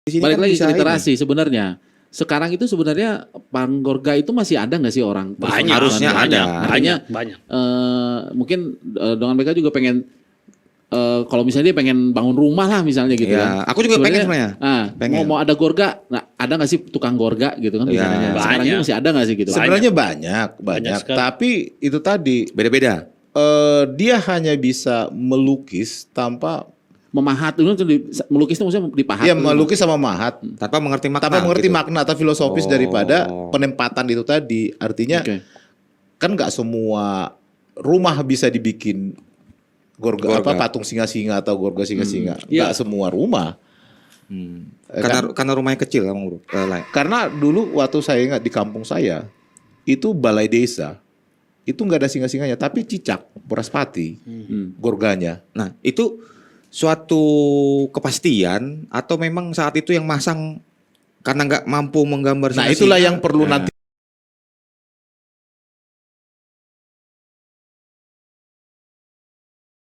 Di sini Balik kan lagi bisa ke literasi ini. sebenarnya. Sekarang itu sebenarnya Panggorga itu masih ada nggak sih orang? Banyak, Harusnya banyak, ada. Artinya, banyak. Mungkin dengan mereka juga pengen kalau misalnya dia pengen bangun rumah lah misalnya gitu Iya, kan. aku juga pengen sebenarnya. Pengen. Mau ada gorga, nah ada nggak sih tukang gorga gitu kan Iya. misalnya. Sekarang ini Banyak. masih ada nggak sih gitu? Sebenarnya banyak. Banyak sekali. Tapi itu tadi Beda-beda. dia hanya bisa melukis tanpa Memahat itu melukis itu maksudnya dipahat. ya gitu. melukis sama mahat Tanpa mengerti makna. tanpa mengerti gitu. makna atau filosofis Oh. daripada penempatan itu tadi. Artinya Oke. kan nggak semua rumah bisa dibikin gorga. Gorga. Patung singa-singa atau gorga singa-singa. Iya. Nggak semua rumah. Karena rumahnya kecil Bang Bro. Karena dulu waktu saya ingat di kampung saya itu balai desa itu nggak ada singa-singanya tapi cicak boraspati gorganya. Nah, itu suatu kepastian atau memang saat itu yang masang karena nggak mampu menggambar Nah singa-singa? itulah yang perlu nanti